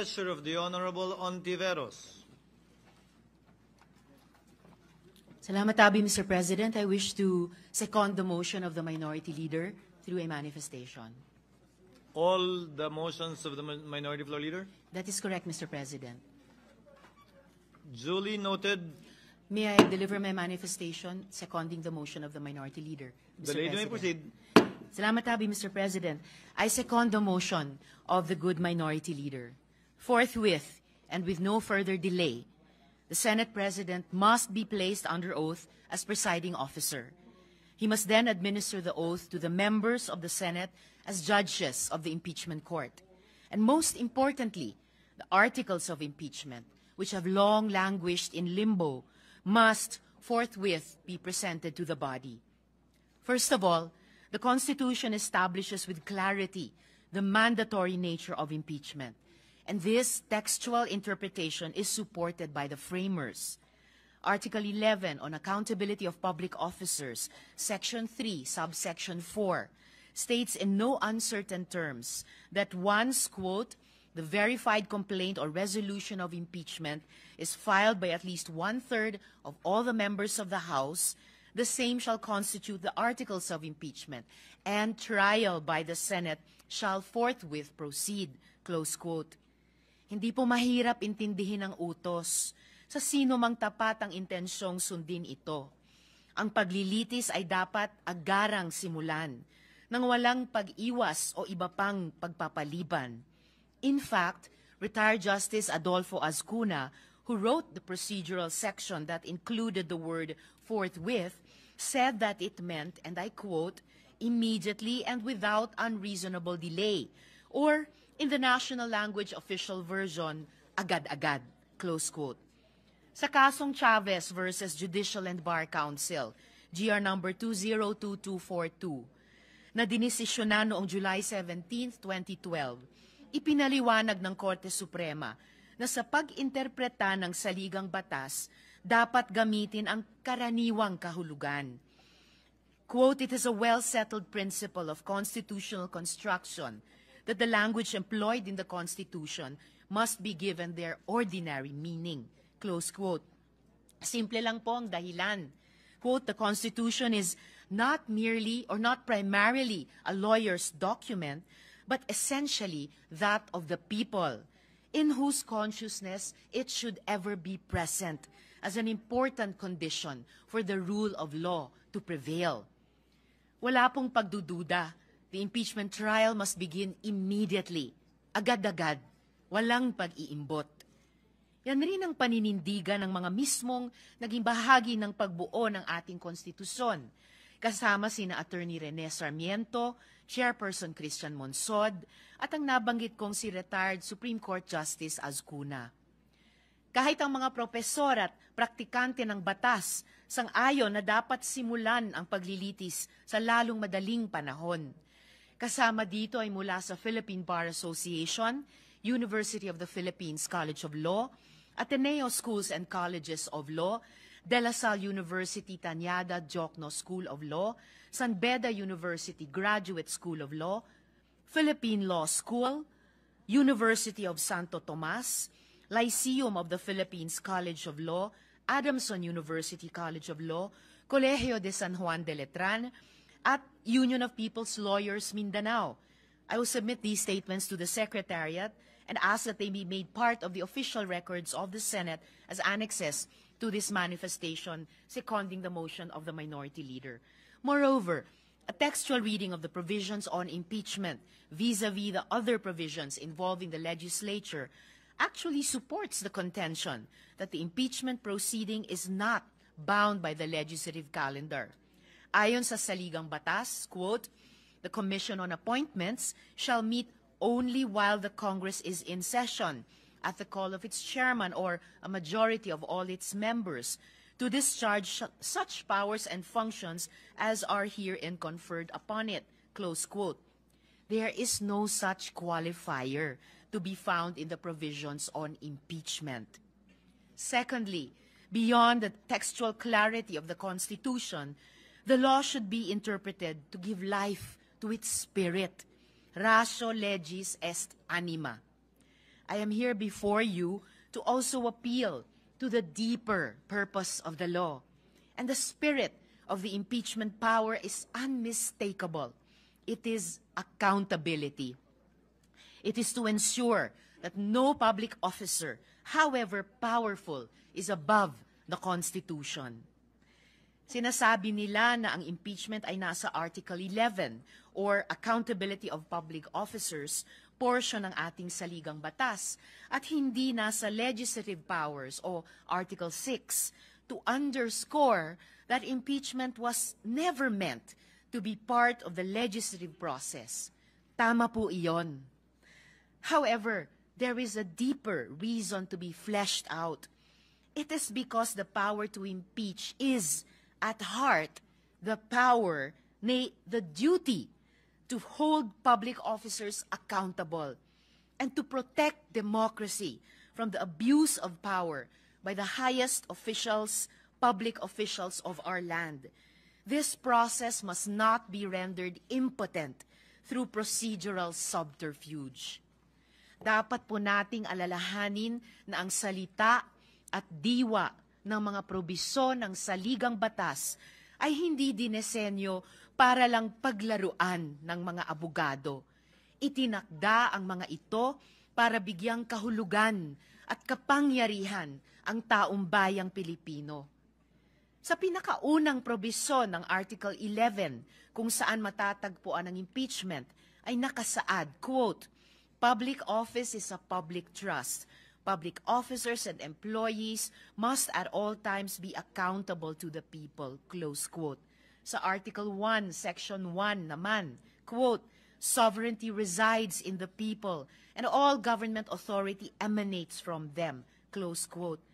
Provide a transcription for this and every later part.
pleasure of the Honorable Ontiveros. Salamat Abi, Mr. President. I wish to second the motion of the Minority Leader through a manifestation. All the motions of the Minority Floor Leader? That is correct, Mr. President. Duly noted. May I deliver my manifestation seconding the motion of the Minority Leader, Mr. The lady may President? proceed. Salamat Abi, Mr. President. I second the motion of the good Minority Leader. Forthwith, and with no further delay, the Senate President must be placed under oath as presiding officer. He must then administer the oath to the members of the Senate as judges of the impeachment court. And most importantly, the articles of impeachment, which have long languished in limbo, must forthwith be presented to the body. First of all, the Constitution establishes with clarity the mandatory nature of impeachment, and this textual interpretation is supported by the framers. Article 11 on accountability of public officers, Section 3, subsection 4, states in no uncertain terms that once, quote, the verified complaint or resolution of impeachment is filed by at least 1/3 of all the members of the House, the same shall constitute the articles of impeachment, and trial by the Senate shall forthwith proceed, close quote. Hindi po mahirap intindihin ang utos sa sino mang tapat ang intensyong sundin ito. Ang paglilitis ay dapat agarang simulan, nang walang pag-iwas o iba pang pagpapaliban. In fact, retired Justice Adolfo Azcuna, who wrote the procedural section that included the word forthwith, said that it meant, and I quote, immediately and without unreasonable delay, or in the national language official version, agad-agad, close quote. Sa kasong Chavez versus Judicial and Bar Council, GR number 202242, na dinisisyonan noong July 17, 2012, ipinaliwanag ng Korte Suprema na sa pag-interpreta ng saligang batas, dapat gamitin ang karaniwang kahulugan. Quote, it is a well-settled principle of constitutional construction that the language employed in the Constitution must be given their ordinary meaning. Close quote. Simple lang po ang dahilan. Quote, the Constitution is not merely or not primarily a lawyer's document, but essentially that of the people, in whose consciousness it should ever be present as an important condition for the rule of law to prevail. Wala pong pagdududa, the impeachment trial must begin immediately, agad-agad, walang pag-iimbot. Yan rin ang paninindigan ng mga mismong naging bahagi ng pagbuo ng ating konstitusyon, kasama sina Attorney Rene Sarmiento, Chairperson Christian Monsod, at ang nabanggit kong si retired Supreme Court Justice Azcuna. Kahit ang mga propesor at praktikante ng batas sang-ayon na dapat simulan ang paglilitis sa lalong madaling panahon. Kasama dito ay mula sa Philippine Bar Association, University of the Philippines College of Law, Ateneo Schools and Colleges of Law, De La Salle University Tanyada Jokno School of Law, San Beda University Graduate School of Law, Philippine Law School, University of Santo Tomas, Lyceum of the Philippines College of Law, Adamson University College of Law, Colegio de San Juan de Letran, at Union of People's Lawyers Mindanao. I will submit these statements to the Secretariat and ask that they be made part of the official records of the Senate as annexes to this manifestation, seconding the motion of the Minority Leader. Moreover, a textual reading of the provisions on impeachment vis-a-vis the other provisions involving the legislature actually supports the contention that the impeachment proceeding is not bound by the legislative calendar. Ayon sa saligang batas, quote, the Commission on Appointments shall meet only while the Congress is in session at the call of its chairman or a majority of all its members to discharge such powers and functions as are herein conferred upon it, close quote. There is no such qualifier to be found in the provisions on impeachment. Secondly, beyond the textual clarity of the Constitution, the law should be interpreted to give life to its spirit. Ratio legis est anima. I am here before you to also appeal to the deeper purpose of the law. And the spirit of the impeachment power is unmistakable. It is accountability. It is to ensure that no public officer, however powerful, is above the Constitution. Sinasabi nila na ang impeachment ay nasa Article 11 or Accountability of Public Officers portion ng ating saligang batas at hindi nasa Legislative Powers o Article 6 to underscore that impeachment was never meant to be part of the legislative process. Tama po iyon. However, there is a deeper reason to be fleshed out. It is because the power to impeach is, at heart, the power, nay, the duty to hold public officers accountable and to protect democracy from the abuse of power by the highest officials, public officials of our land. This process must not be rendered impotent through procedural subterfuge. Dapat po nating alalahanin na ang salita at diwa ng mga probisyon ng saligang batas ay hindi dinesenyo para lang paglaruan ng mga abogado. Itinakda ang mga ito para bigyang kahulugan at kapangyarihan ang taong bayang Pilipino. Sa pinakaunang probisyon ng Article 11, kung saan matatagpuan ang impeachment, ay nakasaad, quote, "Public office is a public trust. Public officers and employees must at all times be accountable to the people," close quote. Sa Article 1, Section 1 naman, quote, "Sovereignty resides in the people and all government authority emanates from them," close quote.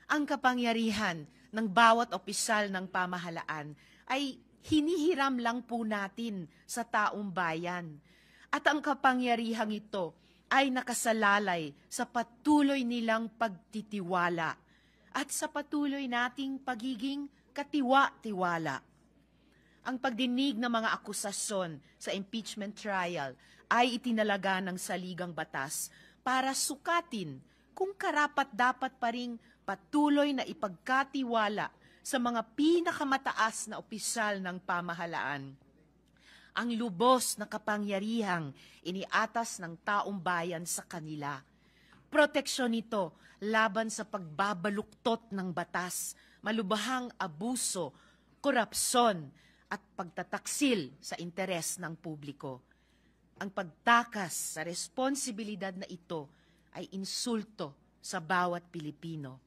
Ang kapangyarihan ng bawat opisyal ng pamahalaan ay hinihiram lang po natin sa taong bayan. At ang kapangyarihang ito ay nakasalalay sa patuloy nilang pagtitiwala at sa patuloy nating pagiging katiwa-tiwala. Ang pagdinig ng mga akusasyon sa impeachment trial ay itinalaga ng saligang batas para sukatin kung karapat-dapat pa ring patuloy na ipagkatiwala sa mga pinakamataas na opisyal ng pamahalaan ang lubos na kapangyarihang iniatas ng taong bayan sa kanila. Proteksyon nito laban sa pagbabaluktot ng batas, malubhang abuso, korupsyon at pagtataksil sa interes ng publiko. Ang pagtakas sa responsibilidad na ito ay insulto sa bawat Pilipino.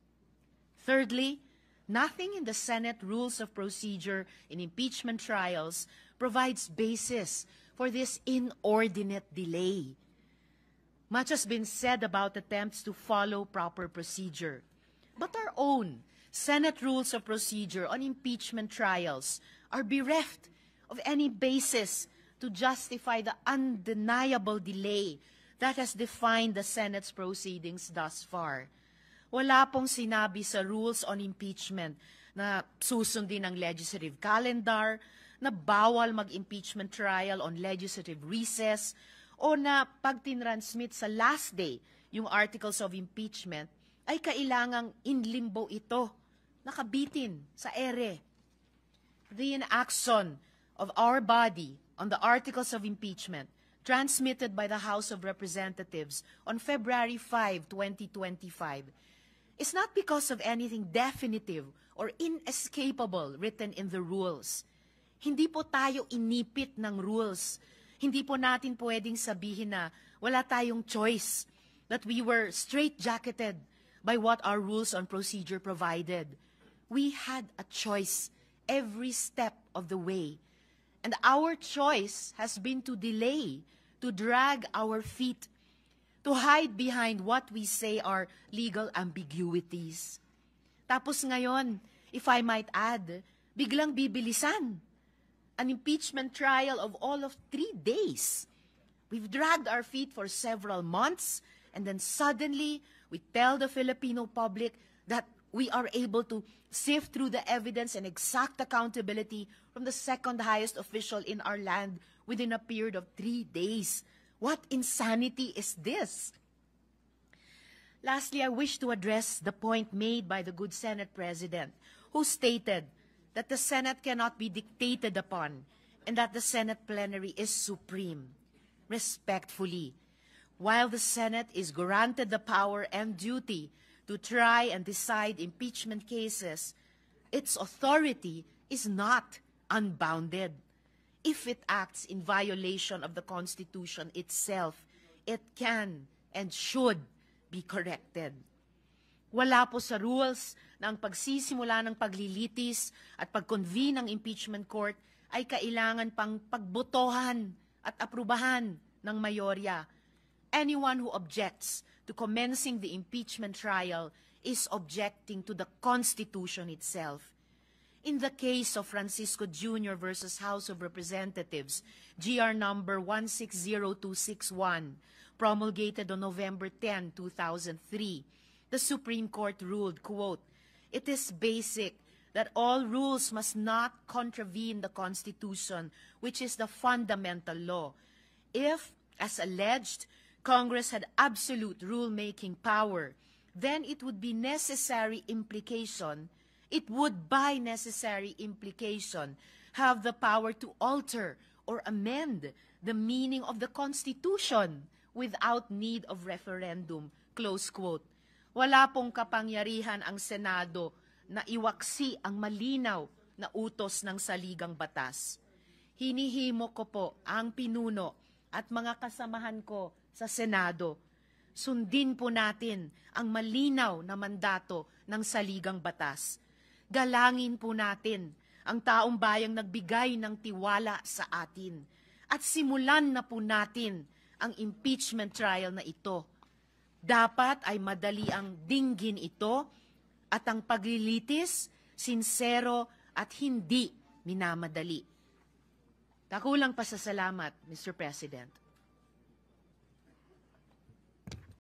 Thirdly, nothing in the Senate Rules of Procedure in impeachment trials provides basis for this inordinate delay. Much has been said about attempts to follow proper procedure, but our own Senate Rules of Procedure on impeachment trials are bereft of any basis to justify the undeniable delay that has defined the Senate's proceedings thus far. Wala pong sinabi sa rules on impeachment na susundin ang legislative calendar, na bawal mag-impeachment trial on legislative recess, o na pag tinransmit sa last day yung articles of impeachment, ay kailangang in limbo ito, nakabitin sa ere. The inaction of our body on the articles of impeachment transmitted by the House of Representatives on February 5, 2025, is not because of anything definitive or inescapable written in the rules. Hindi po tayo inipit ng rules. Hindi po natin pwedeng sabihin na wala tayong choice, that we were straitjacketed by what our rules on procedure provided. We had a choice every step of the way. And our choice has been to delay, to drag our feet, to hide behind what we say are legal ambiguities. Tapos ngayon, if I might add, biglang bibilisan. An impeachment trial of all of 3 days. We've dragged our feet for several months, and then suddenly we tell the Filipino public that we are able to sift through the evidence and exact accountability from the second highest official in our land within a period of 3 days. What insanity is this? Lastly, I wish to address the point made by the good Senate President, who stated that the Senate cannot be dictated upon and that the Senate plenary is supreme. Respectfully, while the Senate is granted the power and duty to try and decide impeachment cases, its authority is not unbounded. If it acts in violation of the Constitution itself, it can and should be corrected. Wala po sa rules na ang pagsisimula ng paglilitis at pag-convene ng impeachment court ay kailangan pang pagbotohan at aprubahan ng mayorya. Anyone who objects to commencing the impeachment trial is objecting to the Constitution itself. In the case of Francisco Jr. versus House of Representatives, GR number 160261, promulgated on November 10, 2003, the Supreme Court ruled, quote, "It is basic that all rules must not contravene the Constitution, which is the fundamental law. If, as alleged, Congress had absolute rule-making power, then it would by necessary implication have the power to alter or amend the meaning of the Constitution without need of referendum," close quote. Wala pong kapangyarihan ang Senado na iwaksi ang malinaw na utos ng saligang batas. Hinihimo ko po ang pinuno at mga kasamahan ko sa Senado. Sundin po natin ang malinaw na mandato ng saligang batas. Galangin po natin ang taong bayang nagbigay ng tiwala sa atin. At simulan na po natin ang impeachment trial na ito. Dapat ay madali ang dinggin ito at ang paglilitis, sinsero at hindi minamadali. Takulang pasasalamat, Mr. President.